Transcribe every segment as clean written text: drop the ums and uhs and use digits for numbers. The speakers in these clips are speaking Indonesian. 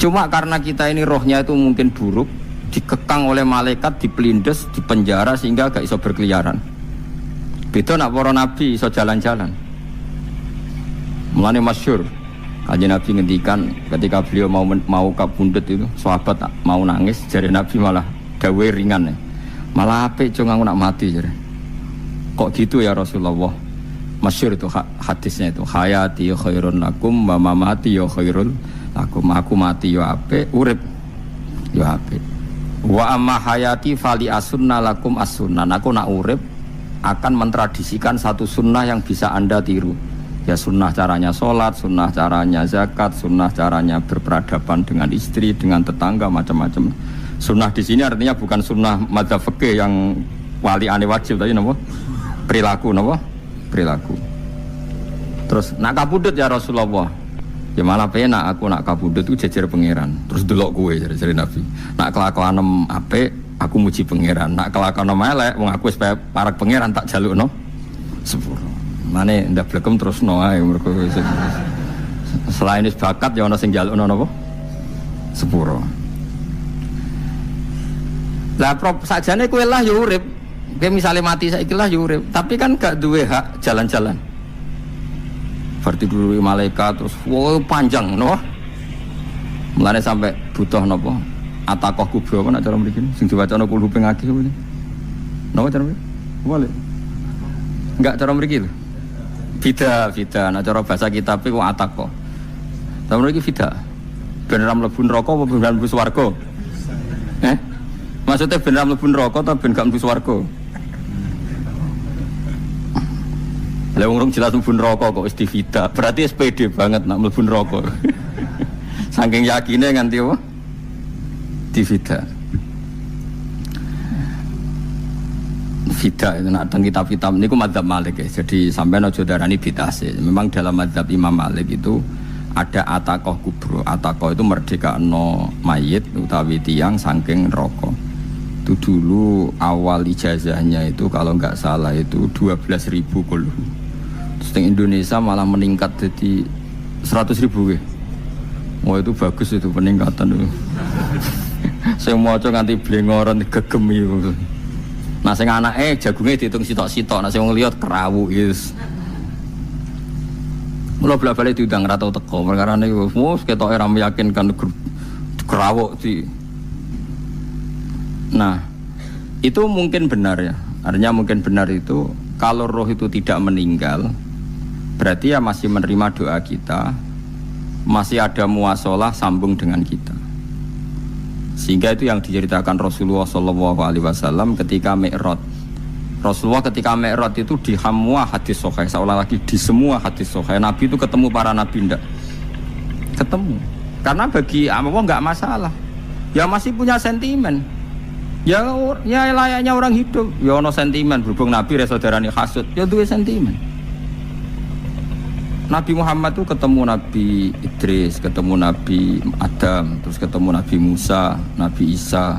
Cuma karena kita ini rohnya itu mungkin buruk, dikekang oleh malaikat, dipelindes, dipenjara sehingga gak iso berkeliaran. Beda nak para nabi iso jalan-jalan. Mulane masyhur Kanjeng Nabi ngendikan ketika beliau mau kabundut itu, sahabat mau nangis, jare Nabi malah dawe ringan ya. Malah apik cung aku nak mati jare. Kok gitu ya Rasulullah? Masyhur itu hadisnya itu, hayati khairun lakum wa mamati ya khairul lakum. Aku mati ya apik, urip ya apik. Wa amma hayati fali asunna lakum as-sunnah. Aku nak urip akan mentradisikan satu sunnah yang bisa Anda tiru. Ya sunnah caranya sholat, sunnah caranya zakat, sunnah caranya berperadaban dengan istri, dengan tetangga, macam-macam. Sunnah di sini artinya bukan sunnah madzhab fikih yang wali ane wajib tadi, napa? Perilaku, napa? Perilaku. Terus nak kabudut ya Rasulullah. Ya malah penak aku nak kabudut itu jejer pangeran. Terus delok kowe jare Nabi. Nak kelakuanem apik, aku muji pangeran. Nak kelakuanem elek, wong aku wis parek pangeran tak jalukno sepuro. Mane ndak blekem terus no ae mergo selain is bakat ya ana sing njalukno napa sepuro. Lah sakjane kowe lah ya urip. Kowe misale mati saiki lah ya urip, tapi kan gak duwe hak jalan-jalan. Berarti dulu malaikat terus wow panjang no. Mulane sampai butuh napa? Atakoh kubro apa nak cara mriki sing diwacana kulo ping akeh kuwi. Napa cara mriki? Boleh. Enggak cara mriki lho. Fida, nah cara bahasa kitab itu atako. Tapi ini fida. Beneran mlebu neraka apa beneran mlebu swarga? Maksudnya beneran mlebu neraka atau ben gak mlebu swarga? Lah wong jelas mlebu neraka kok wis di fida. Berarti SPD banget nak mlebu neraka. Saking yakine nganti apa? Di fida. Bidah itu nak teng kitab-kitab niku madzhab Malik ya. Jadi sampean aja darani bidah sih. Memang dalam madzhab Imam Malik itu ada atakoh kubro. Atakoh itu merdekano mayit utawi tiyang saking neraka. Itu dulu awal ijazahnya itu kalau enggak salah itu 12.000 kulhu. Terus di Indonesia malah meningkat jadi 100.000 ya. Wah itu bagus itu peningkatan itu. Saya mau coba nganti blengoran gegem itu. Nah sing anake jagunge diitung sitok-sitok, nah sing wong liya kerawu yes. Mula bola-bali diundang ra tau teko, perkara niku wis ketoke ra meyakinkan kerawuk di. Nah, itu mungkin benar ya. Artinya mungkin benar itu kalau roh itu tidak meninggal, berarti ya masih menerima doa kita, masih ada muasalah sambung dengan kita. Sehingga itu yang diceritakan Rasulullah SAW ketika Mi'raj. Rasulullah ketika Mi'raj itu di semua hadis sahih, seolah lagi di semua hadis sahih Nabi itu ketemu para nabi ndak? Ketemu. Karena bagi Allah nggak masalah. Ya masih punya sentimen. Ya layaknya orang hidup. Ya ono sentimen berhubung Nabi saudarane hasud, ya duwe sentimen. Nabi Muhammad itu ketemu Nabi Idris, ketemu Nabi Adam, terus ketemu Nabi Musa, Nabi Isa,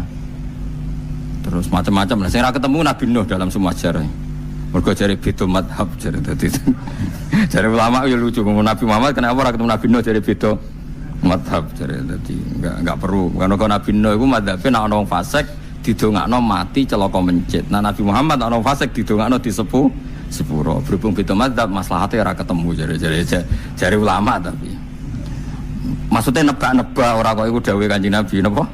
terus macam-macam lah. Saya ketemu Nabi Nuh dalam semua sejarah. Mergo jare beda madhab jare dadi. Jare ulama ya lucu ngomong Nabi Muhammad kenapa ora ketemu Nabi Nuh jare beda madhab jare dadi enggak perlu. Karena Nabi Nuh iku madhabe nek ana wong fasik didongakno mati celaka mencit. Nah Nabi Muhammad ana wong fasik didongakno disepuh sepuro. Berhubung beda madzhab maslahatnya ora ketemu jare ulama tapi maksudnya nebak-nebak ora kok iku dawuhe Kanjeng Nabi napa?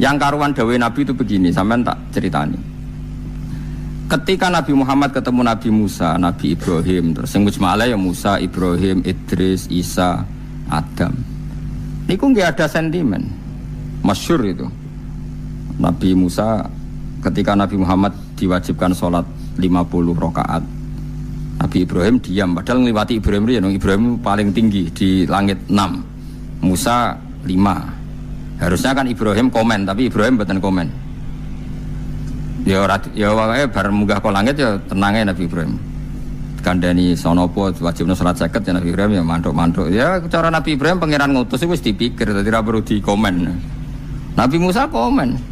Yang karuan dawuhe Nabi itu begini, sampean tak ceritani. Ketika Nabi Muhammad ketemu Nabi Musa, Nabi Ibrahim, terus sing mujmalah ya Musa, Ibrahim, Idris, Isa, Adam. Niku nggih ada sentimen. Masyhur itu. Nabi Musa ketika Nabi Muhammad diwajibkan sholat 50 rakaat. Nabi Ibrahim diam, padahal ngliwati Ibrahim ya, Ibrahim paling tinggi di langit 6. Musa 5. Harusnya kan Ibrahim komen, tapi Ibrahim mboten komen. Ya wae bar munggah ke langit ya tenange Nabi Ibrahim. Kandhani sonopo wajibna salat 50 ya Nabi Ibrahim ya mantuk-mantuk. Ya cara Nabi Ibrahim pangeran ngutus wis dipikir dadi ra perlu dikomen. Nabi Musa komen.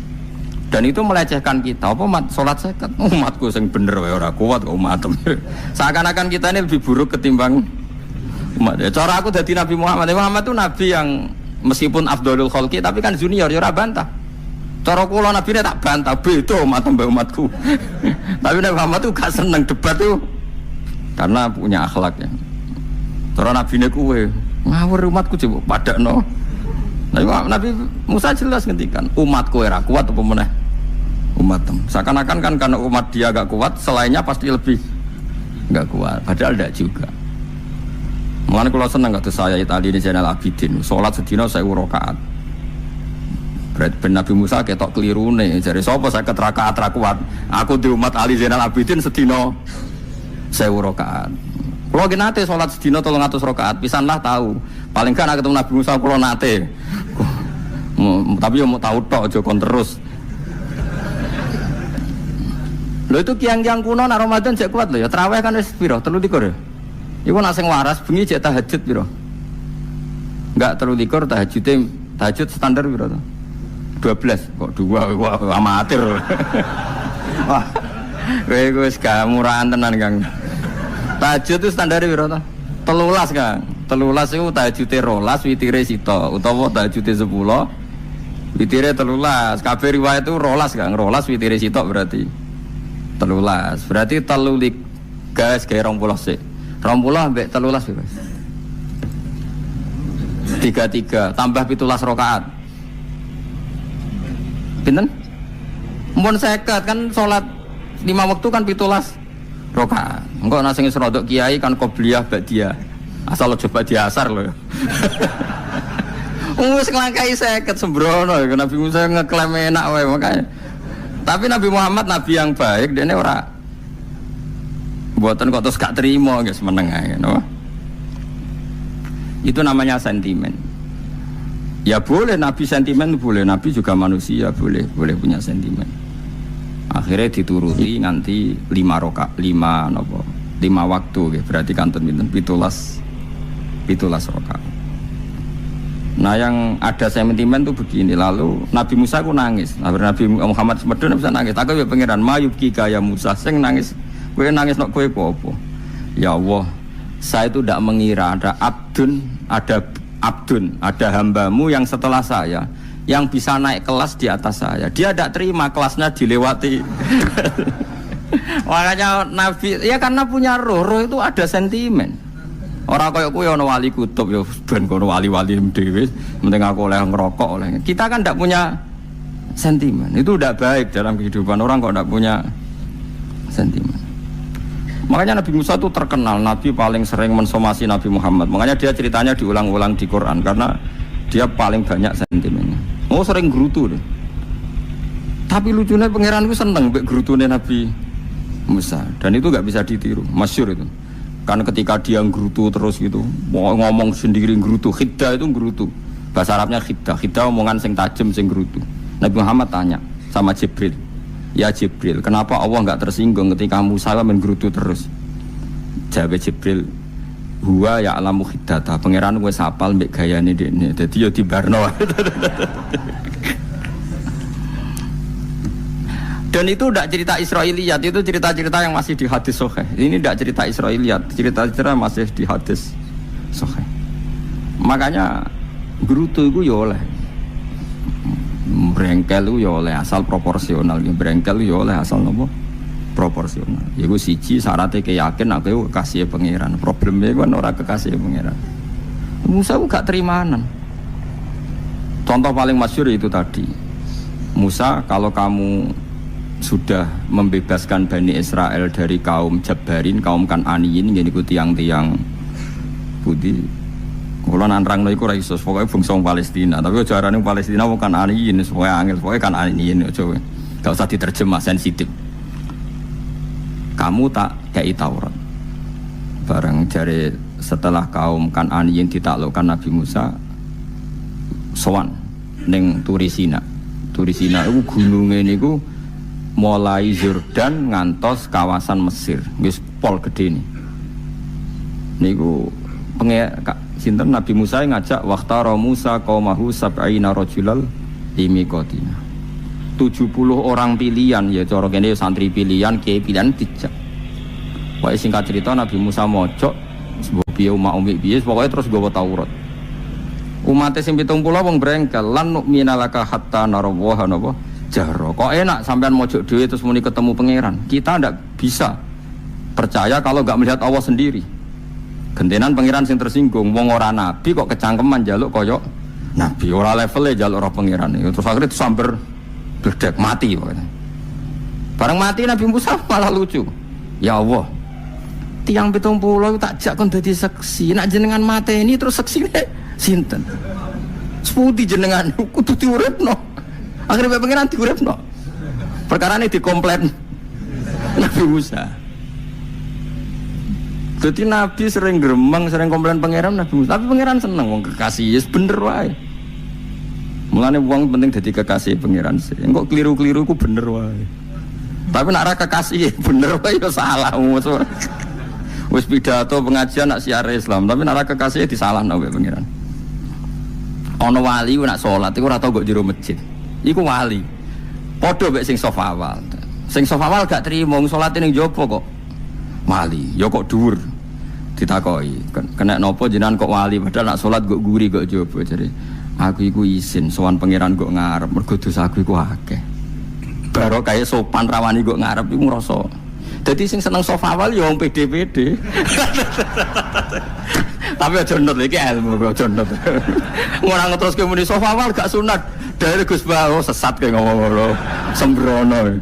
Dan itu melecehkan kita. Apa salat 50? Umatku sing bener wae ora kuat kok umatem. Seakan-akan kita ini lebih buruk ketimbang umat. Ya cara aku dadi Nabi Muhammad. Muhammad itu nabi yang meskipun afdhalul khalqi tapi kan junior ya ora bantah. Cara kula nabine tak bantah beda umat mbek umatku. Tapi Nabi Muhammad tuh gak seneng debat tuh karena punya akhlak ya. Cara nabine kuwe ngawur umatku coba padakno. Nabi Musa jelas ngendikan umatku ora kuat apa meneh umat tem. Seakan-akan kan karena umat dia gak kuat, selainnya pasti lebih gak kuat. Padahal tidak juga. Mulane kula seneng kata saya tadi di Zainal Abidin, salat sedina 1000 rakaat. Berarti ben Nabi Musa ketok kelirune, jare sapa 50 rakaat ra kuat. Aku di umat Ali Zainal Abidin sedina 1000 rakaat. Kula ge nate salat sedina 300 rakaat, pisanlah tahu. Paling kan ketemu Nabi Musa kula nate. Tapi yo mau tahu tok aja kon terus. Lho itu kiang-kiang kuno nak Ramadan jek kuat lho ya. Tarawih kan wis piro? 33 ya. Iku nak sing waras bengi jek tahajud piro? Enggak 33 tahajud standar piro to? 12 kok 2 wah amatir. Wah. Kowe wis gak murahan tenan Kang. Tahajud itu standar piro to? 13 Kang. 13 iku tahajude 12 witire sita utawa tahajude 10 witire 13. Kabeh riwayat itu 12 Kang. 12 witire sita berarti 13. Berarti 3 gas gawe 20 sik. 20 ambek 13 guys. 33 tambah 17 rakaat. Pinten? Mun 50 kan salat 5 waktu kan 17 rakaat. Engko ana sing rodok kiai kan qobliyah ba'diyah. Asal coba diasar lho. Wis nglangkai 50 sembrono ya Nabi Musa ngeklaim enak wae makanya. Tapi Nabi Muhammad nabi yang baik dene ora buatan kok terus gak terima guys meneng ae no? Itu namanya sentimen. Ya boleh Nabi sentimen boleh, Nabi juga manusia boleh punya sentimen. Akhirnya dituruti nganti 5 waktu gitu. Berarti kantun pinten 17 rakaat. Nah yang ada sentimen tuh begini. Lalu Nabi Musa ku nangis. Nabi Muhammad semedon bisa nangis. Aku ya pangeran mayubki kaya Musa sing nangis. Kowe nangis nok kowe apa? Ya Allah, saya itu tidak mengira ada hambamu yang setelah saya yang bisa naik kelas di atas saya. Dia tidak terima kelasnya dilewati. Makanya Nabi ya karena punya roh itu ada sentimen. Orang kayak kowe ana wali kutub ya ben kono wali-wali dhewe, penting aku oleh ngerokok oleh. Kita kan tidak punya sentimen. Itu tidak baik dalam kehidupan orang kok tidak punya sentimen. Makanya Nabi Musa itu terkenal Nabi paling sering mensomasi Nabi Muhammad. Makanya dia ceritanya diulang-ulang di Quran karena dia paling banyak sentimennya. Oh sering gerutu deh. Tapi lucunya pangeran itu seneng mbek gerutune Nabi Musa dan itu nggak bisa ditiru, masyhur itu. Karena ketika dia gerutu terus gitu, mau ngomong sendiri gerutu, khiddah itu gerutu. Bahasa Arabnya khiddah omongan sing tajem sing gerutu. Nabi Muhammad tanya sama Jibril. Ya Jibril, kenapa Allah enggak tersinggung ketika Musa menggerutu terus? Jawab Jibril, huwa ya'lamu khiddata. Pangeran wis hafal mbek gayane dekne. Dadi ya dibarno. Dan itu tidak cerita Israiliyat, itu cerita-cerita yang masih di hadis sahih. Ini tidak cerita Israiliyat, cerita-cerita masih di hadis sahih. Makanya gerutu itu ya oleh brengkel itu ya oleh asal proporsional, brengkel itu ya oleh asal nopo proporsional. Iku siji syaratnya keyakin aku kekasih pangeran. Problemnya kan orang kekasih pangeran. Musa itu gak terimanan. Contoh paling masyhur itu tadi. Musa, kalau kamu sudah membebaskan Bani Israel dari kaum Jabarin, kaum Kan'aniyin, yang ikuti tiang-tiang putih. Kalau nanrang lo iku raisos, pokoknya bangsa Palestina. Tapi ajaran yang Palestina bukan Kan'aniyin, pokoknya angel, pokoknya Kan'aniyin. Gak usah diterjemah, sensitif. Kamu tak kei Taurat. Bareng jari setelah kaum Kan'aniyin ditaklukkan Nabi Musa, sowan neng Turisina. Turisina itu gunungnya niku mulai Yordan ngantos kawasan Mesir, wis pol gede nih. Niku sinten Nabi Musa ngajak waqtara Musa qaumahu sab'ina rajulal limiqatina. 70 orang pilihan ya cara kene santri pilihan, kiai pilihan dijak. Wae singkat cerita Nabi Musa mojok sebab piye umak-umik piye pokoke terus nggawa Taurat. Umate sing 70 wong brengkel lan nu'mina laka hatta narawaha napa jahra. Kok enak sampean mojok dhewe terus muni ketemu pangeran. Kita ndak bisa percaya kalau enggak melihat Allah sendiri. Gentenan pangeran sing tersinggung, wong ora nabi kok kecangkeman njaluk kaya nabi, ora levele njaluk roh pangeran. Terus akhirnya sambar bledek mati pokoknya. Bareng mati Nabi Musa malah lucu. Ya Allah, tiang 70 tak jak kon dadi saksi. Nak jenengan mateni terus saksine sinten? Seputi jenengan kudu diuripno. Akhirnya pangeran diuripno. Perkarane dikomplain Nabi Musa. Jadi Nabi sering gremeng, sering komplain pangeran Nabi Musa. Tapi pangeran seneng wong kekasih, yes bener wae. Mulane wong penting dadi kekasih pangeran sih. Engko keliru-keliru ku bener wae. Tapi nak ra kekasih bener wae ya salah. Wis pidato pengajian nak siar Islam, tapi nak ra kekasih disalahno wae pangeran. Ana wali nak salat iku ora tau kok jero masjid. Iku wali. Padha mek sing saf awal. Sing saf awal gak trimo salate ning jopo kok. Wali, ya kok dhuwur. Ditakoki, kena napa jenengan kok wali padahal nak salat kok guri kok jopo jare. Aku iku isin sowan pangeran kok ngarep mergo dosa aku iku akeh. Baro kaya sopan rawani kok ngarep iku ngrasa. Dadi sing seneng saf awal ya wong pede-pede. Tapi aja nut iki ilmu aja nut. Ora ngeteruske muni saf awal gak sunat. Dari Gus Bawo sesat kayak ngomong ngono. Sembrono.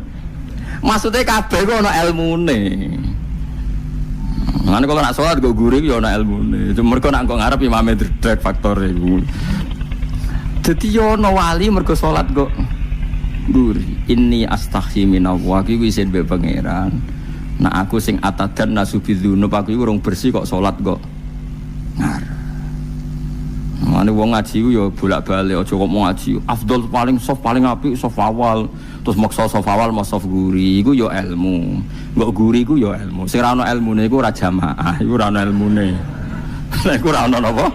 Maksudnya kabeh ku ana ilmune. Lan kalau nak salat go guri yo ana ilmune. Mergo nak kok ngarep imame dredeg faktor iku. Dadi yo ana wali mergo salat kok guri. Inni astaghfi minallah iki isin be pangeran. Nah aku sing atadan nasubidzunub aku iku urung bersih kok salat kok ngarep. Mane wong ngaji ku ya bolak-balik aja kok mau ngaji. Afdol paling soft paling apik soft awal. Terus maksa soft awal mau soft guri iku ya ilmu. Mbok guri iku ya ilmu. Sing ora ana ilmune iku ora jamaah, iku ora ana ilmune. Lah iku ora ana napa?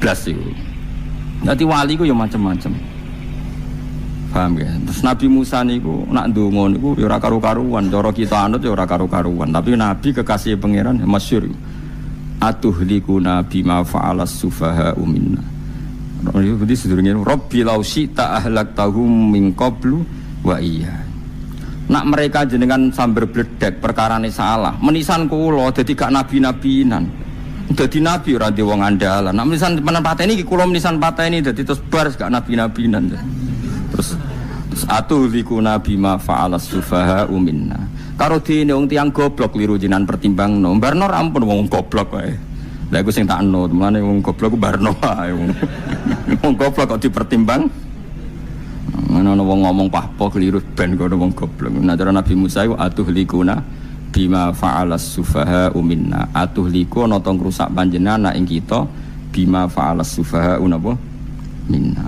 Blas iku. Dadi wali ku ya macam-macam. Paham ya? Terus Nabi Musa niku nak ndonga niku ya ora karu-karuan, cara kita anut ya ora karu-karuan. Tapi Nabi kekasih pangeran ya masyhur. Atuhlikuna bima fa'alas sufaha'u minna. Jadi sedurunge Rabbi law syi'ta ahlaktahum min qablu wa iya. Nak mereka jenengan sambar bledek perkarane salah. Menisan kula dadi gak nabi-nabinan. Dadi nabi ora di wong andalan. Nak menisan pateni iki kula menisan pateni dadi terus bar gak nabi-nabinan. Terus atuhlikuna bima fa'alas sufaha'u minna. Karo dene wong tiyang goblok liru jinan pertimbangno. Barno ampun wong goblok wae. Lah iku sing tak eno, temane wong goblok ku barno wae. Wong goblok kok dipertimbang. Ana wong ngomong pahpo keliru ben kono wong goblok. Nah cara Nabi Musa iku atuhlikuna bima fa'alas sufaha minna. Atuhliku ana tong rusak panjenengan ing kita bima fa'alas sufaha napa minna.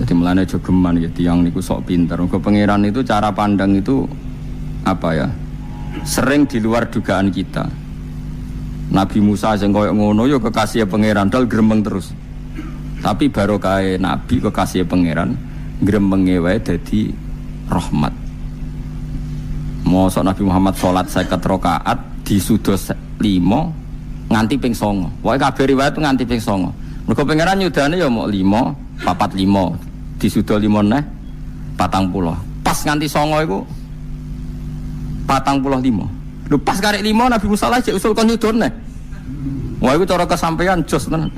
Jadi mulane aja geman ya tiyang niku sok pinter. Mergo pangeran itu cara pandang itu apa ya? Sering di luar dugaan kita. Nabi Musa sing koyo ngono ya kekasih pangeran dal gremeng terus. Tapi barokah nabi kekasih pangeran gremenge wae dadi rahmat. Mosok Nabi Muhammad salat 50 rakaat disudos 5 nganti ping 9. Wae kabeh riwayat nganti ping 9. Mergo pangeran nyudane ya mok 5, 45 disudo 5 neh 40. Pas nganti 9 iku 45. Lho pas karek 5 Nabi Musa lagi usul kon nyudone. Wah iku cara kesampaian jos tenan.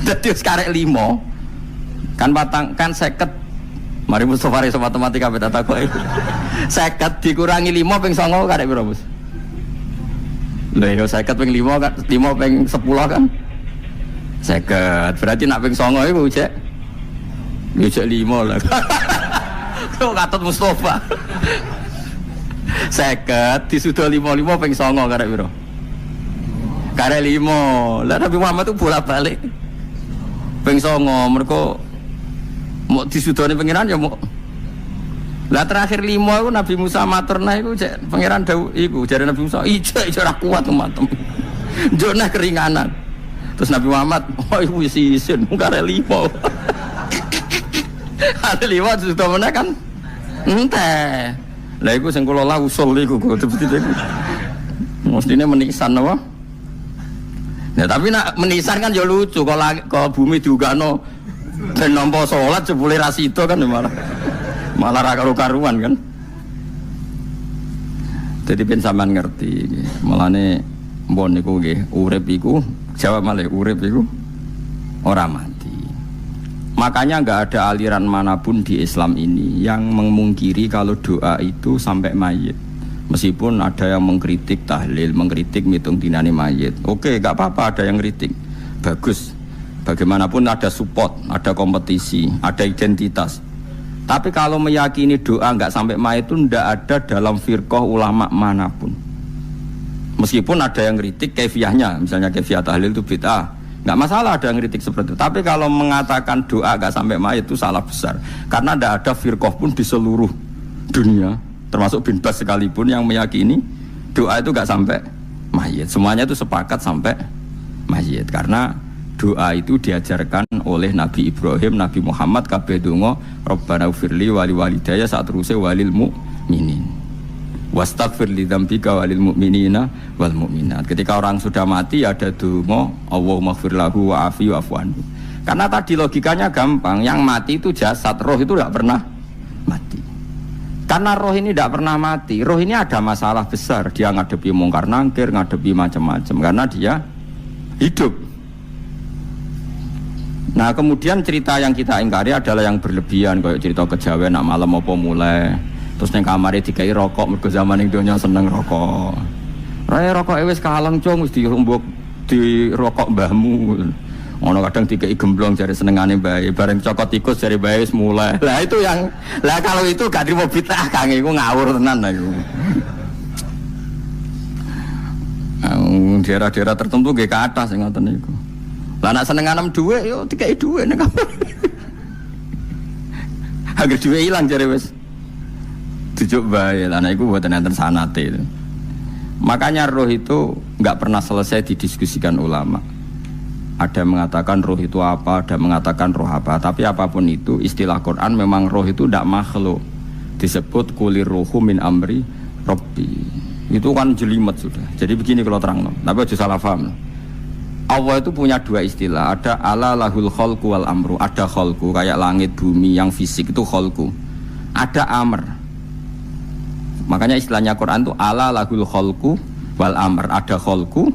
Dadi wis karek 5 kan kan 50. Mari Mustofa iso matematika beta takoki. 50 dikurangi 5 ping 9 karek piro, Bos? Lha yo 50 ping 5 kan 5 ping 10 kan 50. Berarti nak ping 9 iku cek. Yo cek 5 lah. Kok katut Mustofa. 50 disudo 55 ping 9 karek piro? Karek 5. Lah Nabi Muhammad itu bolak-balik. Ping 9 mergo mau disudone pangeran ya mau. Lah terakhir 5 iku Nabi Musa maturna iku cek pangeran dawuh iku jare Nabi Musa ijo ora kuat matem. Jona keringanan. Terus Nabi Muhammad oh iku wis isin karek 5. Ada 5 disudo meneh kan enteh. Lah iku sing kula la usul iku kok iku. Mestine menisan apa? Ya tapi nak menisan kan ya lucu kalau bumi diugano ben nampa salat jebule ra sida kan malah ra karu-karuan kan. Jadi ben sampean ngerti mulane mbon niku nggih urip iku jawab malih urip iku ora mati. Makanya nggak ada aliran manapun di Islam ini yang memungkiri kalau doa itu sampai mayit. Meskipun ada yang mengkritik tahlil, mengkritik mitung dinani mayit. Oke, nggak apa-apa ada yang kritik. Bagus. Bagaimanapun ada support, ada kompetisi, ada identitas. Tapi kalau meyakini doa nggak sampai mayit itu nggak ada dalam firqah ulama manapun. Meskipun ada yang kritik kefiahnya, misalnya kefiah tahlil itu bid'ah. Nggak masalah ada yang kritik seperti itu. Tapi kalau mengatakan doa nggak sampai mayit itu salah besar. Karena tidak ada firqah pun di seluruh dunia, termasuk bin Bas sekalipun yang meyakini doa itu nggak sampai mayit. Semuanya itu sepakat sampai mayit. Karena doa itu diajarkan oleh Nabi Ibrahim, Nabi Muhammad, kabeh donga Rabbana ufirli wali walidayya saat terusé walil mu'minin. Wastaghfir li dzambika walil mu'minina wal mu'minat. Ketika orang sudah mati ada donga Allahumma ighfir lahu wa afi wa'fu anhu. Karena tadi logikanya gampang, yang mati itu jasad, roh itu tidak pernah mati. Karena roh ini tidak pernah mati, roh ini ada masalah besar, dia ngadepi mungkar nangkir, ngadepi macam-macam karena dia hidup. Nah kemudian cerita yang kita ingkari adalah yang berlebihan, kayak cerita kejawen nak malam apa mulai terus neng kamar dikai rokok, mergo zaman ning donya seneng rokok. Raya rokok wis kaleng cung, wis dirumbuk di rokok mbahmu. Ono kadang dikai gemblong jare senengane bae, bareng cokot tikus jare bae wis mulai. Lah itu yang kalau itu gak trimo bid'ah Kang, iku ngawur tenan iku. Daerah-daerah tertentu nggih ke atas sing ngoten niku. Lah nek senengane dhuwit yo dikai dhuwit nek kamar. Agar dhuwit ilang jare wis tujuk bae lah, itu buat enten sanate itu. Makanya roh itu nggak pernah selesai didiskusikan ulama. Ada mengatakan roh itu apa, ada mengatakan roh apa. Tapi apapun itu istilah Quran memang roh itu tidak makhluk. Disebut kulir ruhu min amri Rabbi. Itu kan jelimet sudah. Jadi begini kalau terang, tapi aja salah paham. Allah itu punya dua istilah. Ada ala lahul khalqu wal amru. Ada khalqu kayak langit bumi yang fisik itu khalqu. Ada amr. Makanya istilahnya Quran itu ala lahul khalqu wal amr. Ada khalqu,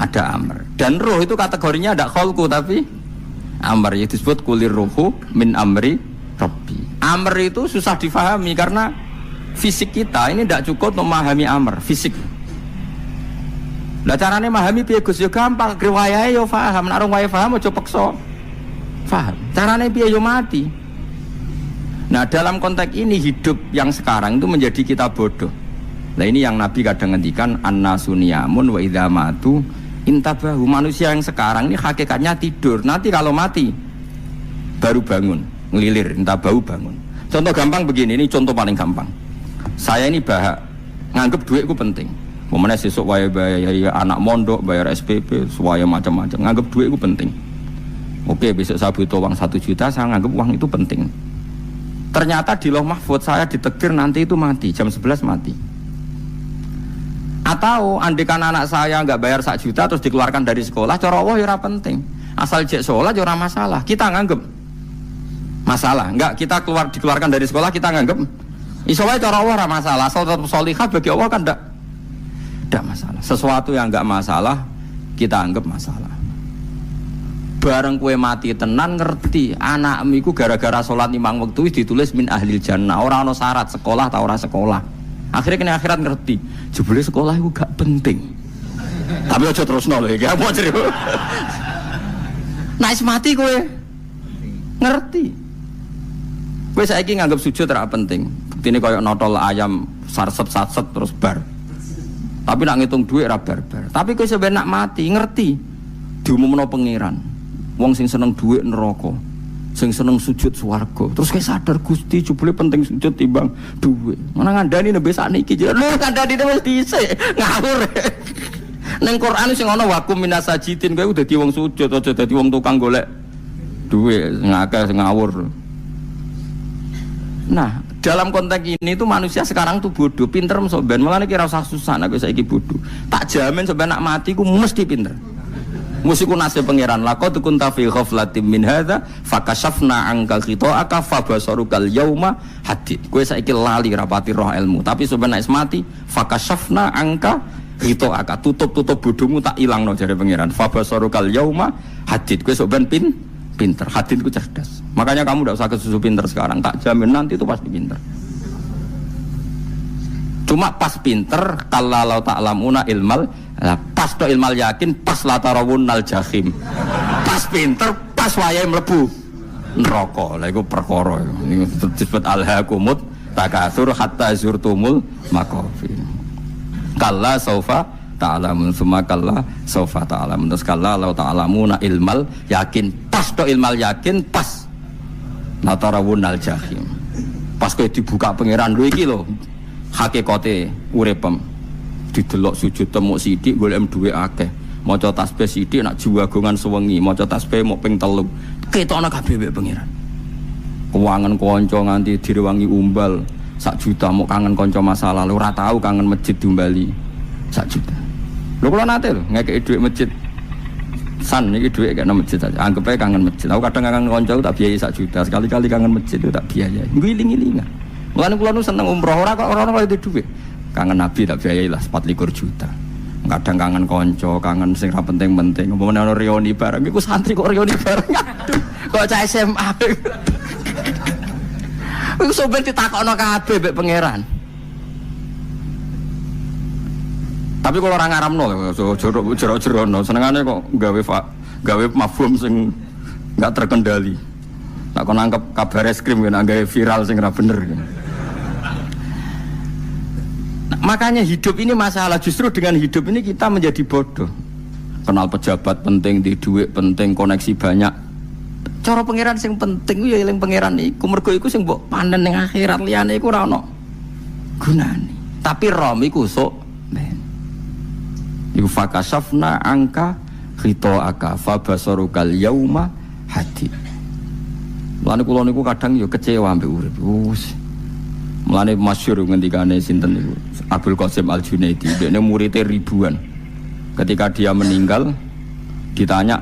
ada amr. Dan roh itu kategorinya ada khalqu tapi amr, itu disebut kulir ruhu min amri Rabbi. Amr itu susah difahami karena fisik kita ini tidak cukup untuk memahami amr, fisik. Lah carane memahami piye Gus? Ya gampang, riwayahe yo paham, nek ora paham aja peksa paham. Carane piye yo mati. Nah dalam konteks ini hidup yang sekarang itu menjadi kita bodoh. Nah ini yang Nabi kadang ngendikan annasu niyamun wa idza matu intabahu. Manusia yang sekarang ini hakikatnya tidur. Nanti kalau mati baru bangun, ngelilir, intabahu bangun. Contoh gampang begini, ini contoh paling gampang. Saya ini nganggep duitku penting. Momennya sesuk wae bayar anak mondok, bayar SPP, semuanya macam-macam. Nganggep duitku penting. Oke, besok saya butuh uang 1 juta, saya nganggep uang itu penting. Ternyata di Lauh Mahfudz saya ditakdir nanti itu mati, jam 11 mati. Atau andikan anak saya nggak bayar 1 juta terus dikeluarkan dari sekolah, cara Allah ya ora penting. Asal jek sholat ya ora masalah. Kita nganggep masalah. Enggak, kita dikeluarkan dari sekolah kita nganggep iso wae cara Allah ora masalah. Asal tetap sholihah bagi Allah kan enggak masalah. Sesuatu yang enggak masalah kita anggap masalah. Bareng kue mati tenan ngerti anakmu iku gara-gara sholat 5 waktu ditulis min ahlil jannah. Ora ono syarat sekolah ta ora sekolah. Akhirnya kena akhirat ngerti jebule sekolah itu gak penting. Tapi aja terusno lho iki apa cerita. Nek mati kowe ngerti. Kowe saiki nganggep sujud ora penting. Buktine koyo notol ayam sarset-sarset terus bar. Tapi nak ngitung duit ora bar-bar. Tapi kowe sampe nak mati ngerti diumumno pangeran. Wong sing seneng duit neraka, sing seneng sujud swarga. Terus kayak sadar Gusti jebule penting sujud timbang duit. Mana ngandani nembe sakniki lho ngandani wis dhisik ngawur. Ning Quran sing ana wakum minasajidin kowe udah dadi wong sujud aja dadi wong tukang golek duit ngakeh ngawur. Nah, dalam konteks ini tuh manusia sekarang tuh bodoh, pinter sampean. Mulane kira usah susah nek saiki bodoh. Tak jamin sampean nak mati ku mesti pinter. Musiku nasib pangeran laqad kunta fi ghaflatin min hadza fakashafna anka ghita'aka fabasarukal yauma hadid. Kowe saiki lali rapati roh ilmu, tapi sebenarnya mati fakashafna angka ghita'aka, tutup bodhomu tak ilangno jare pangeran. Fabasarukal yauma hadid. Kowe sok ben pinter. Hadid ku cerdas. Makanya kamu enggak usah kesusu pinter sekarang, tak jamin nanti itu pasti pinter. Cuma pas pinter kalau ta'lamuna ilmal, pas to ilmal yakin, pas latarawunnal jahim. Pas pinter, pas wayahe mlebu neraka. Lha iku perkara iku disebut alhaakumut takatsur hatta zurtumul maqabir. Kalla saufa ta'lamun, summa kalla saufa ta'lamun. Terus kalla law ta'lamuna ilmal yakin, pas to ilmal yakin, pas latarawunnal jahim. Pas kowe dibuka pangeran lho iki lho hakikate uripem, didelok sujud temuk sithik golek dhuwit akeh, maca tasbih sithik nak juwagongan sewengi, maca tasbih mok ping 3 ketokno kabeh mbek pangeran. Kuwangen kanca nganti direwangi umbal 1 juta, mok kangen kanca masa lalu ora tau kangen masjid diumbali 1 juta. Lho kula nate lho ngekeki dhuwit masjid san niki dhuwit kena masjid aja, anggap ae kangen masjid. Aku kadang kangen kanca tak biayai 1 juta, sekali-kali kangen masjid itu tak biayai, ngiling-ilingan. Mulane kula nu seneng umroh ora itu dhuwit. Kangen Nabi tak biayai lah 24 juta. Kadang kangen kanca, kangen sing ra penting-penting. Umpamane ana reuni bareng iku santri kok reuni bareng. Aduh, kok cah SMA. Iku soben ditakokno kabeh mbek pangeran. Tapi kalau orang ngaramno jero-jerono senengane kok gawe mafhum sing enggak terkendali. Tak kon nangkep kabar es krim kan gawe viral sing ora bener. Makanya hidup ini masalah, justru dengan hidup ini kita menjadi bodoh. Kenal pejabat penting, di duit penting, koneksi banyak. Cara pangeran sing penting ya eling pangeran iku, mergo iku sing mbok panen ning akhirat, liyane iku ora ono gunane. Tapi rom iku sok ben. Iku fakasafna angka ghita'aka fabasarukal yauma hadid. Mulane kula niku kadang ya kecewa mbek urip. Mulane masyhur ngendikane sinten niku Abdul Qasim Al-Junaidi, dekne muridé ribuan. Ketika dia meninggal ditanya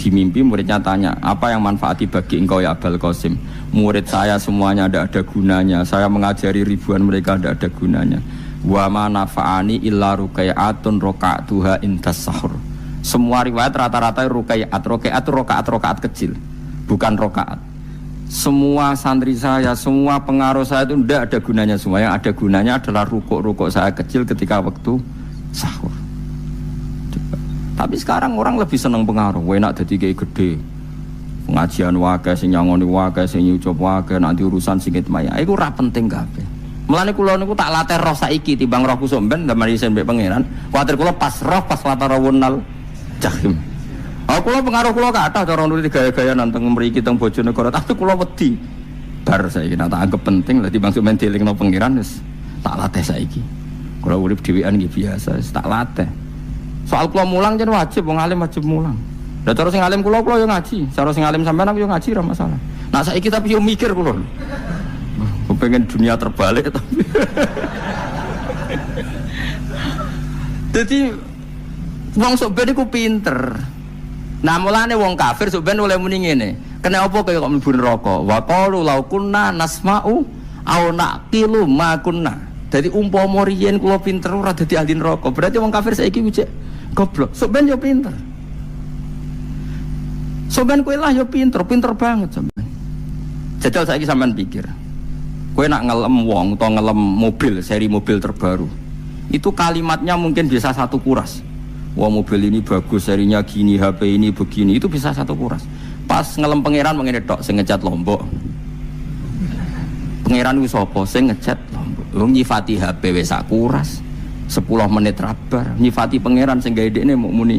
di mimpi, muridnya tanya, "Apa yang manfaati bagi engkau ya Abdul Qasim?" "Murid saya semuanya tidak ada gunanya. Saya mengajari ribuan mereka tidak ada gunanya. Wa ma nafa'ani illa ruqai'atun raqa'tuha indas sahur." Semua riwayat rata-rata ruqai'at itu rakaat kecil, bukan rakaat. Semua santri saya, semua pengaruh saya itu tidak ada gunanya semua. Yang ada gunanya adalah rukuk saya kecil ketika waktu sahur. Coba. Tapi sekarang orang lebih senang pengaruh. Enak jadi kayak gede. Pengajian wakai, sing nyangoni wakai, sing nyucup wakai, nanti urusan singit maya. Itu ora penting kabeh. Mulane kula niku tak latih roh saiki timbang roh kusuk ben gambar isen mbek pangeran. Kuwatir kula pas roh pas latarawunnal jahim. Aku kula pengaruh kula kathah cara nulis gaya-gaya nanteng mriki teng Bojonegoro, tapi kula wedi. Bar saiki tak anggap penting lah timbang sampeyan dilingno pangeran wis tak latih saiki. Kula urip dhewean iki biasa, wis tak latih. Soal kula mulang jen wajib, wong alim wajib mulang. Lah cara sing alim kula yo ngaji, cara sing alim sampean aku yo ngaji ora masalah. Nah saiki tapi yo mikir kula. Pengen dunia terbalik tapi. Jadi wong sok ben iku pinter. Nah mulane wong kafir sok ben oleh muni ngene. Kena apa kaya kok mlebu neraka? Wa qalu law kunna nasma'u aw naqilu ma kunna. Dadi umpama riyen kula pinter ora dadi ahli neraka. Berarti wong kafir saiki wujud goblok. Sok ben yo pinter. Sok ben kowe lah yo pinter banget sampean. Jajal saiki sampean pikir. Kowe nak ngelem wong utawa ngelem mobil, seri mobil terbaru. Itu kalimatnya mungkin bisa 1 kuras. Wah mobil ini bagus, serinya gini, HP ini begini, itu bisa 1 kuras. Pas ngelem pangeran mengene tok sing ngecat Lombok. Pangeran ku sapa sing ngecat Lombok? Wong nyifati HP wis sak kuras. 10 menit rabar. Nyifati pangeran sing gawe dekne muk muni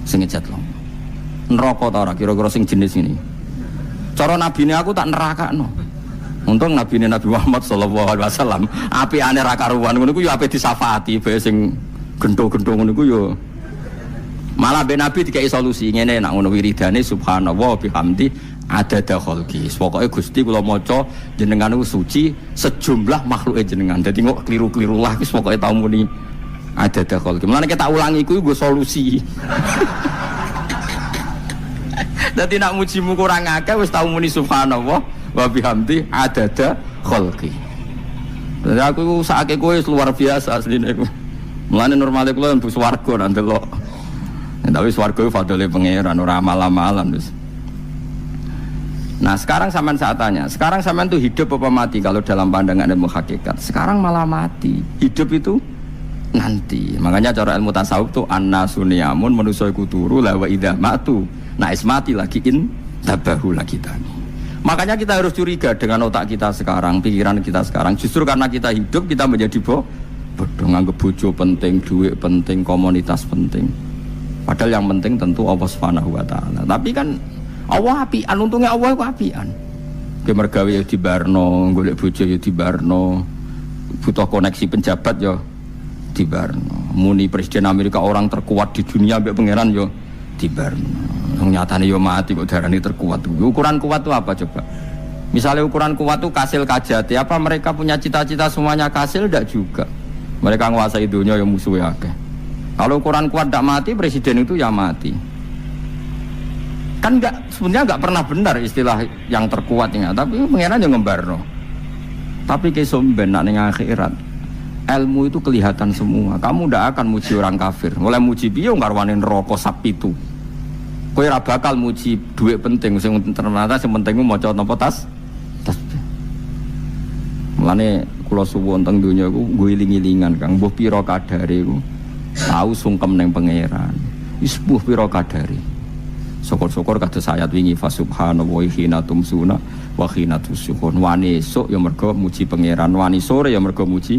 sing ngecat Lombok. Neraka ta ora kira-kira sing jenis ini. Cara nabine aku tak nerakakno. Untung nabine Nabi Muhammad sallallahu alaihi wasallam apiane ra karuan ngono ku yo ape disafati bae sing gendho-gendho ngono ku yo malah ben Nabi dikai solusi ngene nek ngono wiridane subhanallah bihamdi adada khalqi. Pokoke Gusti kula maca jenengan niku suci sejumlah makhluke jenengan. Dadi kok kliru-kliru lah wis pokoke tau muni Adada khalqi. Mulane kita ulangi iku nggo solusi. Dadi nak mujimu kurang akeh wis tau muni subhanallah wa bihamdi adada khalqi. Dadi aku sakake kowe luar biasa asline iku. Mulane normale kula mlebu swarga nang delok. Tapi swarga iku fadhole pangeran ora amal-amalan wis. Nah sekarang sampean saat tanya, sekarang sampean tuh hidup apa mati kalau dalam pandangan ilmu hakikat? Sekarang malah mati. Hidup itu nanti. Makanya cara ilmu tasawuf tuh an-nasuniyamun manusia iku turu la wa idza matu. Nah mati lagi tabahu lagi tani. Makanya kita harus curiga dengan otak kita sekarang, pikiran kita sekarang. Justru karena kita hidup kita menjadi bodoh, nganggep bojo penting, duit penting, komunitas penting. Padahal yang penting tentu Allah Subhanahu wa taala. Tapi kan Allah apian, untungnya Allah itu apian. Ge mergawe ya dibarno, golek bojo ya dibarno. Butuh koneksi penjabat ya dibarno. Muni presiden Amerika orang terkuat di dunia mbek pangeran ya dibarno. Nyatane yo mati kok darani terkuat. Ukuran kuat itu apa coba? Misalnya ukuran kuat itu kasil kajati, apa mereka punya cita-cita semuanya kasil? Tidak juga. Mereka menguasai dunia yang musuhnya akeh. Kalau ukuran kuat tidak mati, presiden itu ya mati. Kan enggak, sebenarnya enggak pernah benar istilah yang terkuatnya, tapi pengenan yang ngembarno. Tapi kesomben nak ning akhirat. Ilmu itu kelihatan semua. Kamu tidak akan muji orang kafir. Mulai muji piye ngarwani neraka sapi itu. Kowe ora bakal muji duit penting, sing ternyata sing penting ku maca napa tas. Mulane kula suwun teng donya iku nggo iling-ilingan Kang, mbuh pira kadare iku tau sungkem ning pangeran. Wis mbuh pira kadare. Syukur-syukur kados ayat wingi fa subhanallahi hina tumsuna wa hina tusyuhun. Wani esuk ya mergo muji pangeran, wani sore ya mergo muji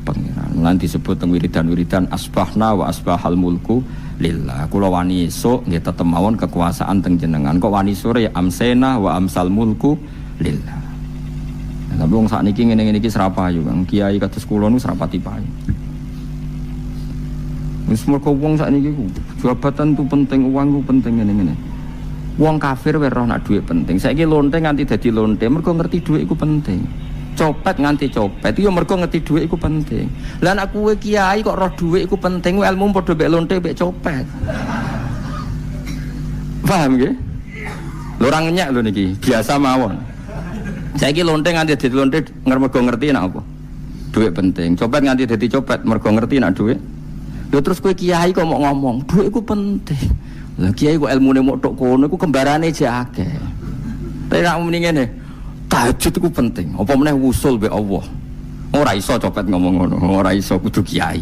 pangeran. Lan disebut teng wiridan-wiridan asbahna wa asbahal mulku lillah. Kula wani esuk nggih tetep mawon kekuasaan teng jenengan. Kok wani sore ya amsena wa amsal mulku lillah. Nah, tapi wong sakniki ngene-ngene iki serapayu, Kang. Kiai kados kula niku serapati payu. Wis mergo wong sakniki ku jabatan tu penting, uang ku penting ngene-ngene. Wong kafir wae roh nak dhuwit penting. Saiki lonte nganti dadi lonte mergo ngerti dhuwit iku penting. Copet nganti copet itu mergo ngerti dhuwit iku penting. Lah nek kowe kiai kok roh dhuwit iku penting, ilmu padha mek lonte mek copet. Paham nggih? Lho ora ngenyek lho niki, biasa mawon. Saiki lonte nganti dadi lonte mergo ngerti nek apa? Dhuwit penting. Copet nganti dadi copet mergo ngerti nek dhuwit. Lho terus kowe kiai kok mau ngomong, dhuwit iku penting. Lah kiai kok ilmune mok tok kono iku kembarane jek akeh. Tapi nek muni ngene, tahajud itu penting. Apa meneh wusul be Allah. Ora iso copet ngomong ngono, ora iso kudu kiai.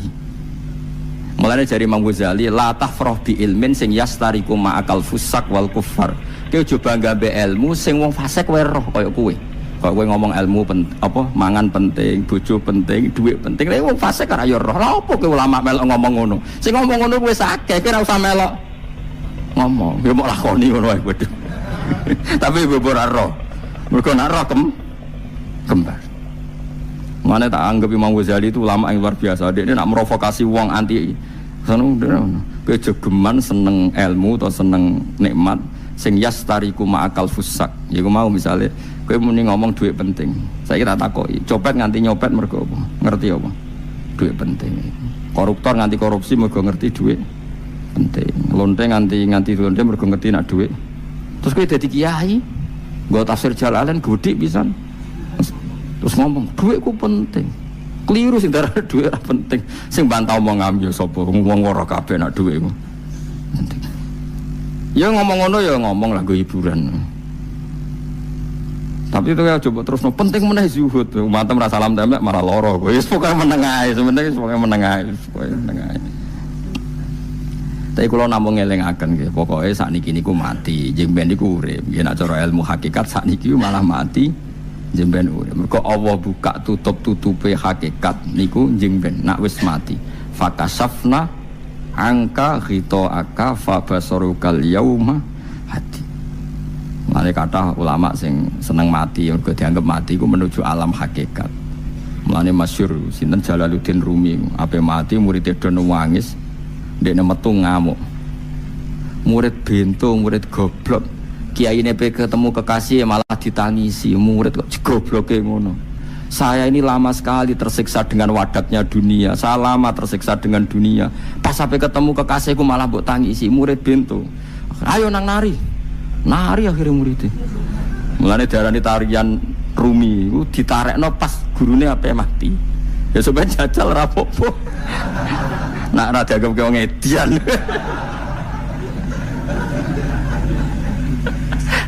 Mulane jari Imam Ghazali, la tafrah bi ilmin sing yastariku ma'akal fusak wal kufar. Kowe coba nggambe ilmu sing wong fasik wae roh kaya kowe. Kok kowe ngomong ilmu apa mangan penting, bojo penting, dhuwit penting. Lha wong fasik ora ya roh. Lah opo kowe ulama melok ngomong ngono? Sing ngomong ngono kowe sakeh, kowe ora usah melok ngomong. Ya mok lakoni ngono wae bodho. Tapi ora roh. Mereka nak roh kembar. Mana tak anggap Imam Ghazali itu ulama yang luar biasa. Dia nak merovokasi uang anti. Kejegeman seneng ilmu atau seneng nikmat. Sing yastariku ma'akal fusak. Ya aku mau misalnya, kowe muni ngomong duit penting. Saya kira takoki, copet nganti nyopet mergo apa? Ngerti apa? Duit penting. Koruptor nganti korupsi mergo ngerti duit penting. Lonte nganti lonte mergo ngerti nak duit. Terus kowe dadi kiai. Gua tafsir Jalalain gede pisan. Terus ngomong, duitku penting. Keliru sing darah duit ora penting. Sing bantah omong ngambil sapa wong ora kabeh nak duitku. Penting. Ya ngomong ngono ya ngomong lah go hiburan. Tapi itu ya coba terus penting meneh zuhud. Umatem ra salam templek malah lara. Wis pokoke meneng ae, sebenarnya pokoke meneng ae, pokoke meneng ae. Tapi kalau namung ngelingaken nggih, pokoke sakniki niku mati, jemben niku urip. Yen nek cara ilmu hakikat sakniki malah mati, jemben urip. Mergo Allah buka tutup-tutupe hakikat niku jemben nak wis mati. Fakasafna angka ghita'aka fa basarukal yauma hati. Mane kata ulama sing seneng mati, mergo dianggap mati iku menuju alam hakikat. Mane masyhur sinten Jalaluddin Rumi, ape mati murid do nangis. Dekne metu ngamuk. Murid bento, murid goblok. Kiai ne pe ketemu kekasih malah ditangisi. Murid kok gobloke ngono. Saya ini lama sekali tersiksa dengan wadatnya dunia. Saya lama tersiksa dengan dunia. Pas sampai ketemu kekasihku malah mbok tangisi, murid bento. Ayo nang nari. Nari akhirnya muridnya. Mulane darani tarian Rumi iku ditarekno pas gurune ape mati. Ya sampeyan jajal ra apa-apa. Nak ra dianggap wong edian.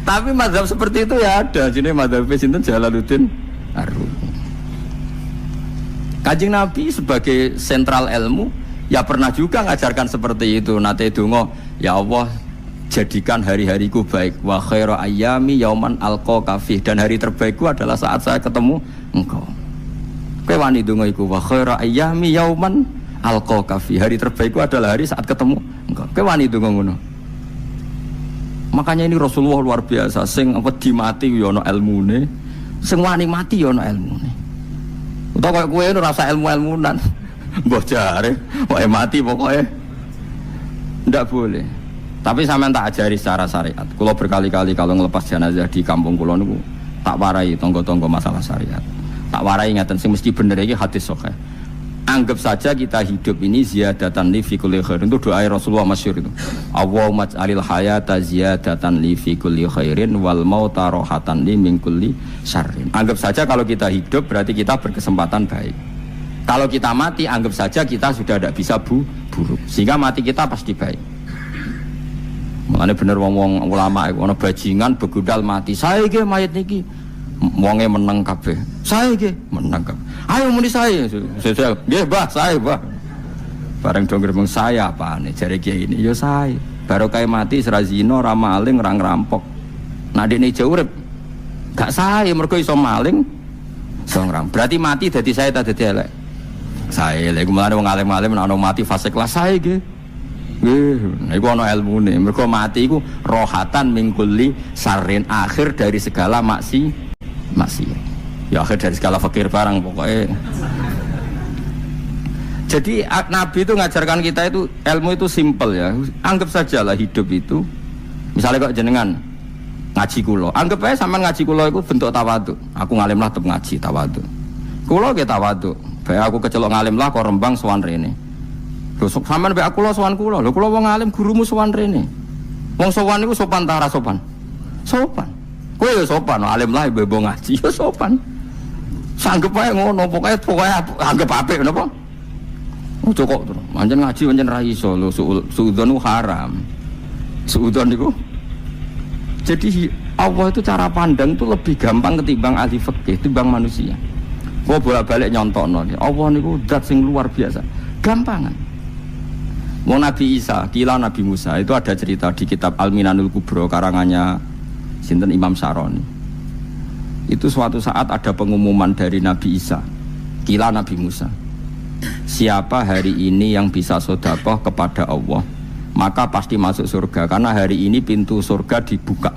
Tapi mazhab seperti itu ya ada. Jenenge mazhab sinten Jalaluddin Ar-Rumi. Kanjeng Nabi sebagai sentral ilmu ya pernah juga ngajarkan seperti itu. Nate donga, ya Allah jadikan hari-hariku baik, wa khairu ayyami yauman alqa kafih, dan hari terbaikku adalah saat saya ketemu engkau. Kowe wani donga iku, wa khairu ayyami yauman alqa kafih, hari terbaikku adalah hari saat ketemu engkau. Kowe wani donga ngono. Makanya ini Rasulullah luar biasa, sing apa dimati ya ana ilmune, sing wani mati ya ana ilmune. Utawa kowe ora rasa ilmu-ilmunan. Mbah jare, wae mati pokoknya. Ndak boleh. Tapi sampean tak ajari secara syariat. Kulo berkali-kali kalau ngelepas jenazah di kampung kulo niku tak warai tonggo-tonggo masalah syariat. Tak warai ngaten sing mesti bener iki hadis sahih. Anggap saja kita hidup ini ziyadatan li fi kulli khair. Itu doa Rasulullah masyhur itu. Allahumma ij'alil hayata ziyadatan li fi kulli khairin wal mauta rahatan li min kulli syarrin. Anggap saja kalau kita hidup berarti kita berkesempatan baik. Kalau kita mati anggap saja kita sudah tidak bisa buruk. Sehingga mati kita pasti baik. Mulane bener wong-wong ulama iku ana bajingan begudal mati. Saya iki mayit niki. Wonge meneng kabeh. Saya iki meneng kabeh. Ayo muni saya. Saya nggih, Mbah, saya, Mbah. Bareng dong ngomong saya apane jare kiai ini. Ya saya. Barokah mati sira zina, ora maling, ora ngerampok. Nek dekne ijo urip gak saya mergo iso maling, iso ngerampok. Berarti mati dadi saya ta dadi elek. Saya lek mulane wong alim-alim nek ana mati fase kelas saya nggih. Nggih, iku ana ilmune. Mergo mati iku rohatan mingkuli sarin, akhir dari segala maksiat. Ya akhir dari segala fakir barang pokoknya. Jadi Nabi itu ngajarkan kita itu ilmu itu simple ya. Anggap saja lah hidup itu. Misalnya kok jenengan ngaji kulo, anggap aja sampean ngaji kulo itu bentuk tawadhu. Aku ngalim lah tetep ngaji tawadhu. Kulo ge tawadhu. Bae aku kecelok ngalim lah kok Rembang sowan rene. Lho sampean mbek aku sowan kula. Lho kula wong alim gurumu sowan rene. Wong sowan niku sopan ta ora sopan? Sopan. Kowe ya sopan, alim lah ibu ngaji ya sopan. Sanggep ae ngono, pokoke anggap apik napa? Ojo kok terus. Pancen ngaji pancen ra iso lho suudzon haram. Suudzon niku. Jadi Allah itu cara pandang itu lebih gampang ketimbang ahli fikih, ketimbang manusia. Kok bolak-balik nyontokno. Allah niku zat sing luar biasa. Gampangan. Wong Nabi Isa, kila Nabi Musa itu ada cerita di kitab Al-Minanul Kubro karangannya sinten Imam Saroni. Itu suatu saat ada pengumuman dari Nabi Isa, kila Nabi Musa. Siapa hari ini yang bisa sedekah kepada Allah, maka pasti masuk surga karena hari ini pintu surga dibuka.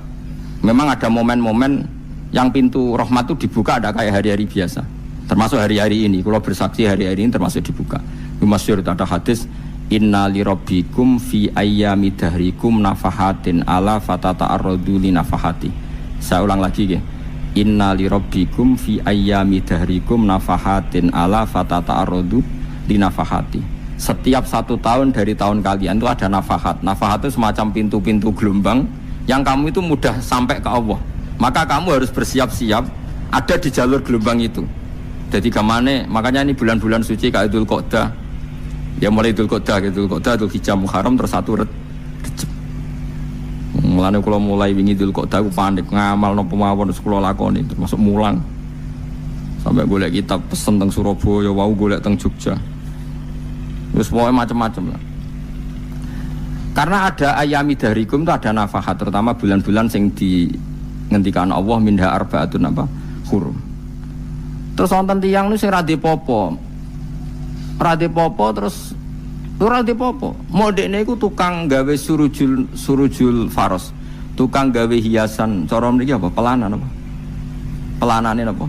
Memang ada momen-momen yang pintu rahmat itu dibuka ada kayak hari-hari biasa. Termasuk hari-hari ini, kalau bersaksi hari-hari ini termasuk dibuka. Masyhur ada hadis inna li rabbikum fi ayyami dahrikum nafahatin ala fatata'arradu li nafahati. Saya ulang lagi ya. Inna li rabbikum fi ayyami dahrikum nafahatin ala fatata'arradu li nafahati. Setiap 1 tahun dari tahun kalian itu ada nafahat. Nafahat itu semacam pintu-pintu gelombang yang kamu itu mudah sampai ke Allah. Maka kamu harus bersiap-siap ada di jalur gelombang itu. Jadi kemana? Makanya ini bulan-bulan suci kayak Dzul Qa'dah. Ya mulai Dzul Qa'dah, Dzul Hijjah, Muharram terus 1 Rejab. Mulane kula mulai wingi Dzul Qa'dah aku panik ngamal napa mawon terus kula lakoni termasuk mulang. Sampai golek kitab pesen teng Surabaya, wau golek teng Jogja. Terus pokoknya macam-macam lah. Karena ada ayami dahrikum itu ada nafahat, terutama bulan-bulan sing di ngendikan Allah minha arbaatun apa? Hurum. Terus wonten tiyang niku sing ra dipopo. Terus ora dipopo. Modekne iku tukang gawe surujul faros. Tukang gawe hiasan, cara mriki apa? Pelanan apa? Pelanane apa?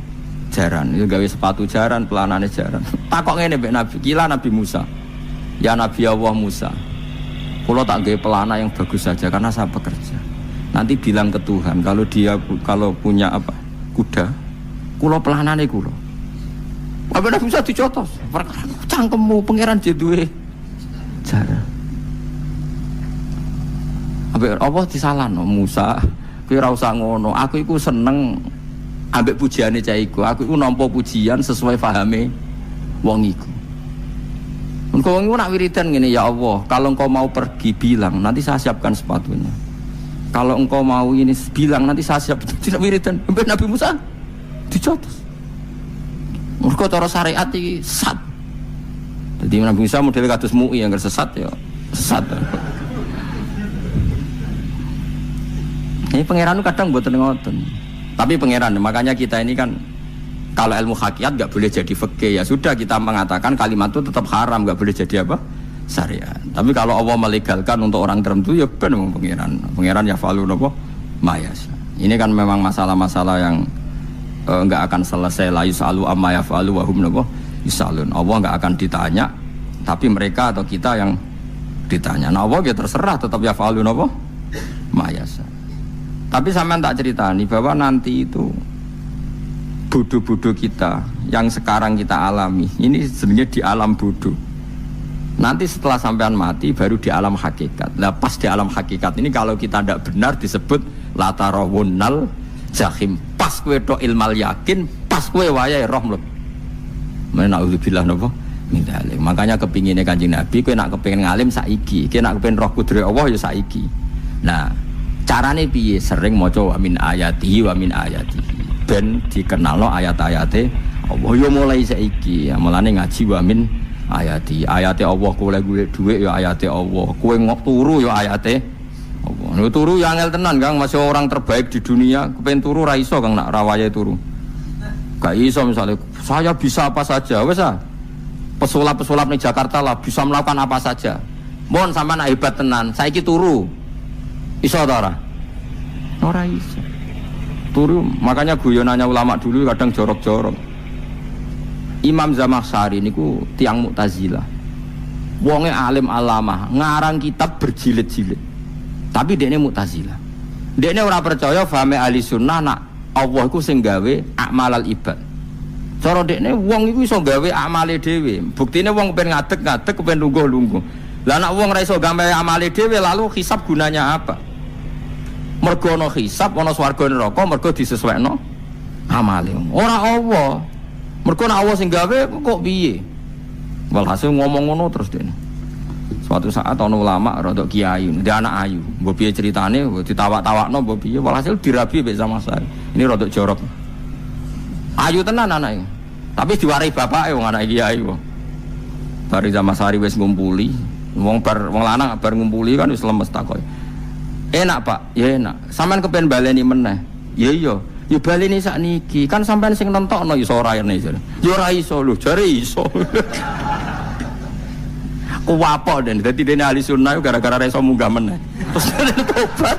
Jaran. Itu gawe sepatu jaran, pelanane jaran. Takok ngene mbek Nabi, kila Nabi Musa. Ya Nabi Allah Musa. Kula tak gawe pelana yang bagus saja karena saya bekerja. Nanti bilang ke Tuhan kalau punya apa? Kuda. Kula pelanane kula. Apa Nabi Musa dicotos? Perkara cangkemmu pangeran duwe cara. Apa disalahno Musa? Kowe ora usah ngono. Aku iku seneng ambek pujiane cah iku. Aku iku nampa pujian sesuai pahame wong iku. Engkau wong iku nak wiridan ngene, ya Allah, kalau engkau mau pergi bilang, nanti saya siapkan sepatunya. Kalau engkau mau ini bilang, nanti saya siap. Tidak wiridan. Sampai Nabi Musa dicotos. Mergo cara syariat iki sesat. Jadi Nabi Musa model kados MUI yang sesat ya sesat. Ini pangeran kadang mboten ngoten. Tapi pangeran, makanya kita ini kan kalau ilmu hakikat enggak boleh jadi fikih, ya sudah kita mengatakan kalimat itu tetap haram, enggak boleh jadi apa? Syariat. Tapi kalau Allah melegalkan untuk orang tertentu ya benar pangeran. Pangeran ya falu napa? Mayas. Ini kan memang masalah-masalah yang enggak akan selesai, la yusalu amma yafalu wa hum napa yusalun. Allah enggak akan ditanya, tapi mereka atau kita yang ditanya. Nah, Allah ya terserah tetap yafalu napa mayasa. Tapi sampean tak ceritani bahwa nanti itu bodoh-bodoh kita yang sekarang kita alami ini sebenarnya di alam bodoh. Nanti setelah sampean mati baru di alam hakikat. Nah, pas di alam hakikat ini kalau kita tidak benar disebut latarawunnal jahim. Pas kowe tok ilmal yakin, pas kowe wayahe roh mleb. Menauzubillah napa min dzalik. Makanya kepingine Kanjeng Nabi, kowe nak kepengin ngalim saiki, kowe nak kepengin roh kudrat Allah ya saiki. Nah, carane piye? Sering maca wa min ayatihi wa min ayatihi. Ben dikenalno ayat-ayate Allah ya mulai saiki. Ya mulane ngaji wa min ayati. Ayate Allah kowe golek dhuwit ya ayate Allah. Kowe ngok turu ya ayate Allah. Nek turu ya angel tenan Kang, masih orang terbaik di dunia, kepen turu ra iso Kang nak rawaye turu. Gak iso misalnya saya bisa apa saja, wes ah. Pesulap-pesulap di Jakarta lah bisa melakukan apa saja. Mohon sampean hebat tenan, saiki turu. Iso ta ora? Ora iso. Turu, makanya guyonannya ulama dulu kadang jorok-jorok. Imam Zamakhsyari niku tiang Mu'tazilah. Wonge alim alamah, ngarang kitab berjilid-jilid. Tapi dekne Mu'tazilah. Dekne ora percaya fahame ahli sunnah nak Allah iku sing gawe akmalal ibad. Cara dekne wong iku iso gawe amale dhewe. Buktine wong kepen ngadeg-ngadeg, kepen lungguh-lungguh. Lah nek wong ora iso gawe amale dhewe lalu hisab gunanya apa? Mergo ana hisab, ana swarga neraka, mergo disesuaikno amale. Ora Allah. Mergo nek Allah sing gawe kok piye? Walhasil ngomong ngono terus dekne. Suatu saat ana ulama rada kiai, ndek anak ayu. Mbok piye critane, ditawak-tawakno mbok piye, walhasil dirabi mek sama saya. Ini rada jorok. Ayu tenan anake. Tapi diwarai bapake wong anak kiai kok. Bari Zamasari wis ngumpuli, wong lanang bar ngumpuli kan wis lemes takoki. Enak Pak, ya enak. Sampean kepen baleni meneh. Ya iya, ya baleni sakniki. Kan sampean sing nentokno iso ora rene jare. Ya ora iso lho, jare iso. Kuwapo den, dadi dene ahli sunnah gara-gara ora iso munggah meneh. Terus tobat.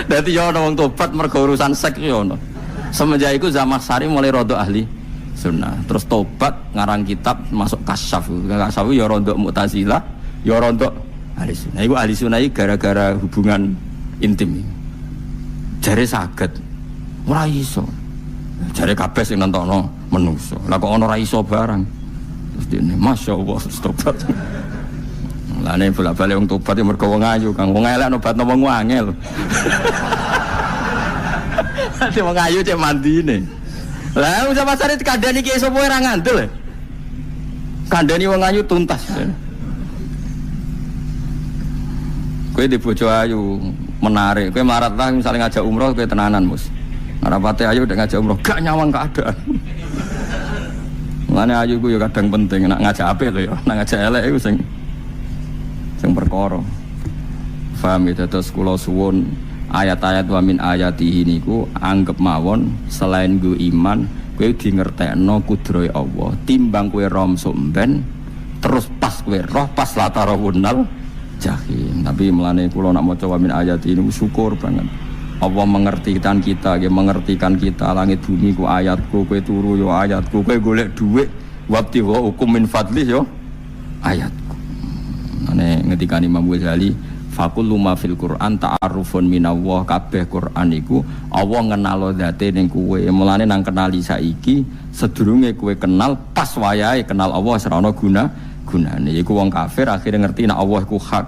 Dadi ya ana wong tobat mergo urusan seks ya ono. Semenjak iku Zamakhsyari mulai rada ahli sunnah. Terus tobat ngarang kitab masuk kasyaf. Kasyaf ya rada Mu'tazilah, ya rada ahli sunnah. Iku ahli sunnah gara-gara hubungan intim. Jare saged. Ora iso. Jare kabeh sing nentokno menungso. Lah kok ana ora iso barang. Terus dene masyaallah tobat. Lah nek bolak-balik wong tobat ya mergo wong ayu, Kang. Wong elek nobatno wong angel. Ate wong ayu cek mandine. Lah wong pasare kandhani ki sapa ora ngandel. Kandhani wong ayu tuntas. Kowe di bojo ayu menarik, kowe melarat lah misalnya ngajak umroh kowe tenanan mus. Ngarapate ayu udah ngajak umroh gak nyawang keadaan. Mulane ayu ku ya kadang penting nak ngajak apik lho ya, nak ngajak elek iku sing perkara. Paham ya, terus kula suwun ayat-ayat wa min ayatihi niku anggap mawon selain go iman kowe di ngertekno kudrohe Allah timbang kowe rom somben terus pas kowe roh pas latarawunnal jahim. Tapi melane kula nak maca wa min ayatihi niku syukur banget. Allah mengertikan kita, dia mengertikan kita. Langit bumi ku ayatku, kowe turu yo ayatku, kowe golek dhuwit wabti wa hukum min fadli yo ayatku. Ane ngendikane Imam Ghazali Fakul luma fil Quran ta'arufun minallah, kabeh Quran iku Allah ngenalo zate ning kowe. Mulane nang kenali saiki sedurunge kowe kenal pas wayahe kenal Allah ora ana gunane. Iku wong kafir akhirnya ngerti nek Allah iku hak.